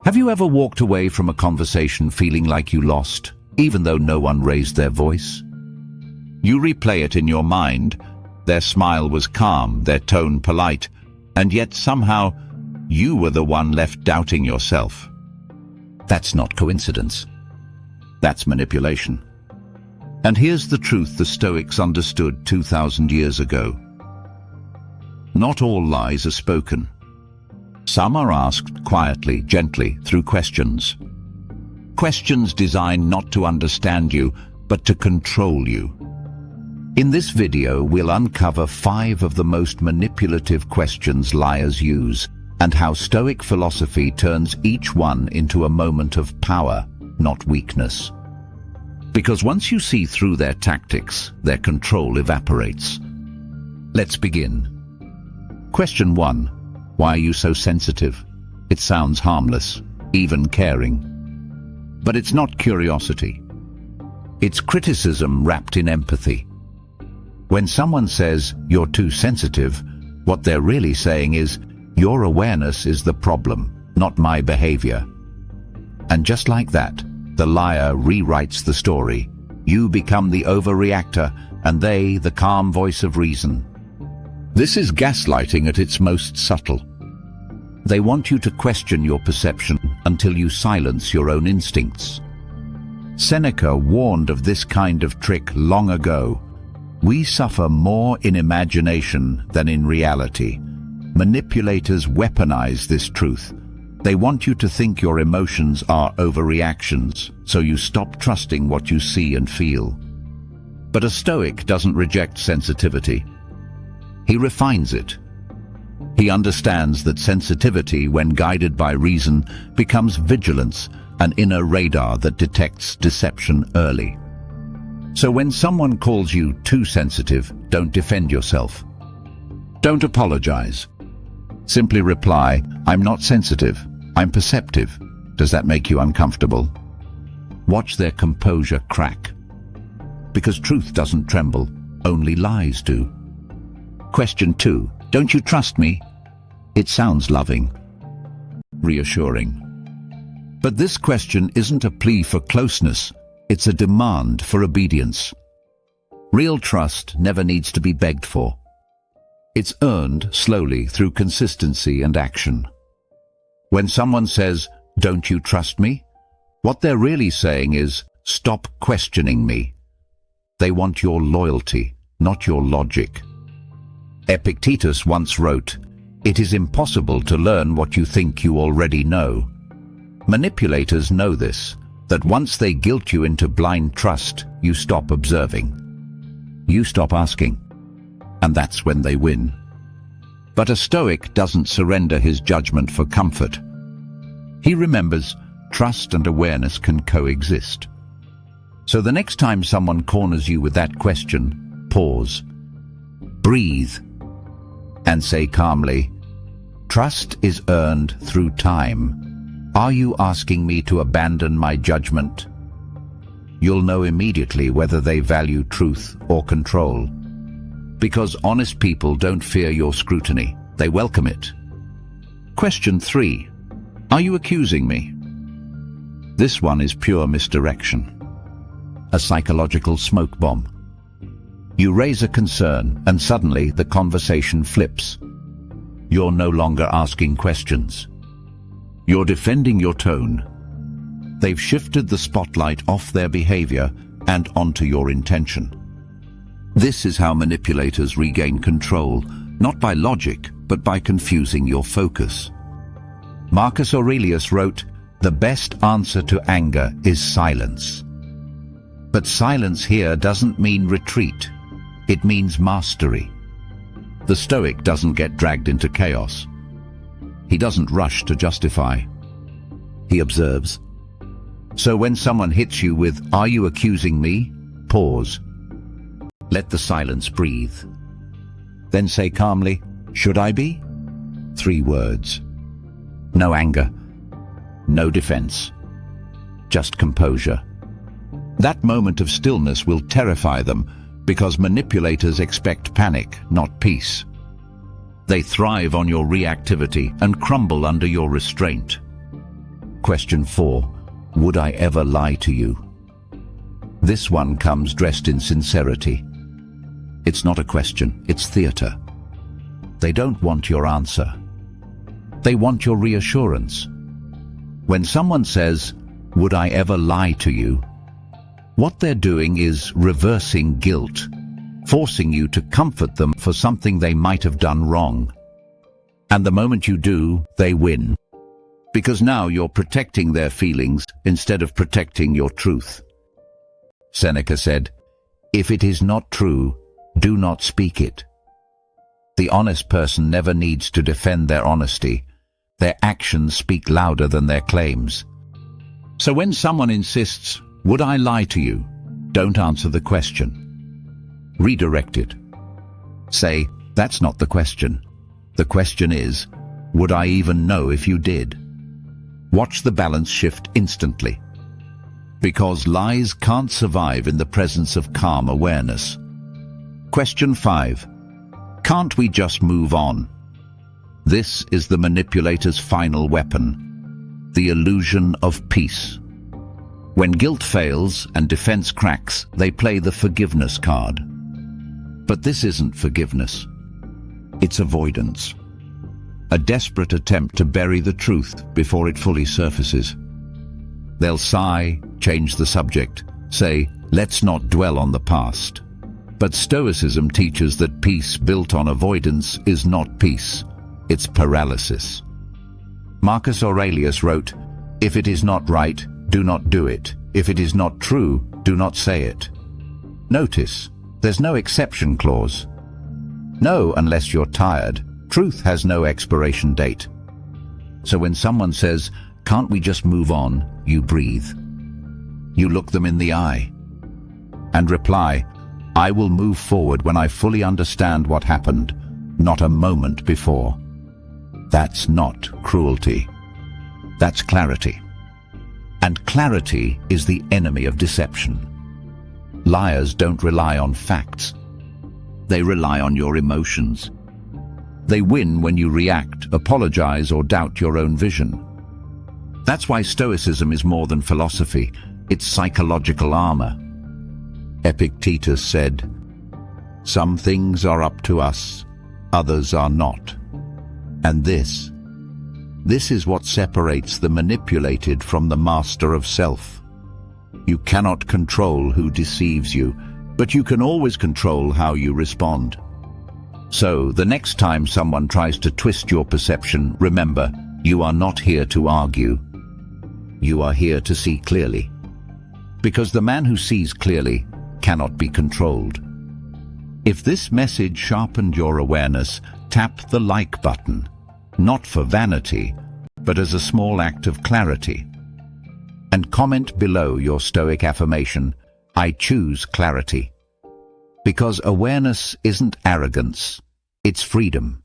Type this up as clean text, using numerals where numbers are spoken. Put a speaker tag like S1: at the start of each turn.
S1: Have you ever walked away from a conversation feeling like you lost, even though no one raised their voice? You replay it in your mind. Their smile was calm, their tone polite, and yet somehow you were the one left doubting yourself. That's not coincidence. That's manipulation. And here's the truth the Stoics understood 2,000 years ago. Not all lies are spoken. Some are asked quietly, gently, through questions. Questions designed not to understand you, but to control you. In this video, we'll uncover 5 of the most manipulative questions liars use, and how Stoic philosophy turns each one into a moment of power, not weakness. Because once you see through their tactics, their control evaporates. Let's begin. Question 1. Why are you so sensitive? It sounds harmless, even caring. But it's not curiosity. It's criticism wrapped in empathy. When someone says, "You're too sensitive," what they're really saying is, "Your awareness is the problem, not my behavior." And just like that, the liar rewrites the story. You become the overreactor, and they the calm voice of reason. This is gaslighting at its most subtle. They want you to question your perception until you silence your own instincts. Seneca warned of this kind of trick long ago. We suffer more in imagination than in reality. Manipulators weaponize this truth. They want you to think your emotions are overreactions, so you stop trusting what you see and feel. But a Stoic doesn't reject sensitivity. He refines it. He understands that sensitivity, when guided by reason, becomes vigilance, an inner radar that detects deception early. So when someone calls you too sensitive, don't defend yourself. Don't apologize. Simply reply, "I'm not sensitive, I'm perceptive." Does that make you uncomfortable? Watch their composure crack. Because truth doesn't tremble, only lies do. Question 2. Don't you trust me? It sounds loving, reassuring. But this question isn't a plea for closeness, it's a demand for obedience. Real trust never needs to be begged for. It's earned slowly through consistency and action. When someone says, "Don't you trust me?" what they're really saying is, "Stop questioning me." They want your loyalty, not your logic. Epictetus once wrote, "It is impossible to learn what you think you already know." Manipulators know this, that once they guilt you into blind trust, you stop observing. You stop asking. And that's when they win. But a Stoic doesn't surrender his judgment for comfort. He remembers trust and awareness can coexist. So the next time someone corners you with that question, pause, breathe, and say calmly, "Trust is earned through time. Are you asking me to abandon my judgment?" You'll know immediately whether they value truth or control. Because honest people don't fear your scrutiny, they welcome it. Question 3. Are you accusing me? This one is pure misdirection. A psychological smoke bomb. You raise a concern, and suddenly the conversation flips. You're no longer asking questions. You're defending your tone. They've shifted the spotlight off their behavior and onto your intention. This is how manipulators regain control, not by logic, but by confusing your focus. Marcus Aurelius wrote, "The best answer to anger is silence." But silence here doesn't mean retreat. It means mastery. The Stoic doesn't get dragged into chaos. He doesn't rush to justify. He observes. So when someone hits you with, "Are you accusing me?" pause. Let the silence breathe. Then say calmly, "Should I be?" 3 words. No anger. No defense. Just composure. That moment of stillness will terrify them, because manipulators expect panic, not peace. They thrive on your reactivity and crumble under your restraint. Question 4. Would I ever lie to you? This one comes dressed in sincerity. It's not a question, it's theater. They don't want your answer. They want your reassurance. When someone says, "Would I ever lie to you?" what they're doing is reversing guilt, forcing you to comfort them for something they might have done wrong. And the moment you do, they win. Because now you're protecting their feelings instead of protecting your truth. Seneca said, "If it is not true, do not speak it." The honest person never needs to defend their honesty. Their actions speak louder than their claims. So when someone insists, "Would I lie to you?" don't answer the question. Redirect it. Say, "That's not the question. The question is, would I even know if you did?" Watch the balance shift instantly. Because lies can't survive in the presence of calm awareness. Question 5. Can't we just move on? This is the manipulator's final weapon, the illusion of peace. When guilt fails and defense cracks, they play the forgiveness card. But this isn't forgiveness. It's avoidance. A desperate attempt to bury the truth before it fully surfaces. They'll sigh, change the subject, say, "Let's not dwell on the past." But Stoicism teaches that peace built on avoidance is not peace, it's paralysis. Marcus Aurelius wrote, "If it is not right, do not do it. If it is not true, do not say it." Notice, there's no exception clause. No, unless you're tired. Truth has no expiration date. So when someone says, "Can't we just move on?" you breathe. You look them in the eye and reply, "I will move forward when I fully understand what happened, not a moment before." That's not cruelty. That's clarity. And clarity is the enemy of deception. Liars don't rely on facts. They rely on your emotions. They win when you react, apologize, or doubt your own vision. That's why Stoicism is more than philosophy. It's psychological armor. Epictetus said, "Some things are up to us, others are not." And this is what separates the manipulated from the master of self. You cannot control who deceives you, but you can always control how you respond. So, the next time someone tries to twist your perception, remember, you are not here to argue. You are here to see clearly. Because the man who sees clearly cannot be controlled. If this message sharpened your awareness, tap the like button, not for vanity, but as a small act of clarity. And comment below your Stoic affirmation, "I choose clarity." Because awareness isn't arrogance, it's freedom.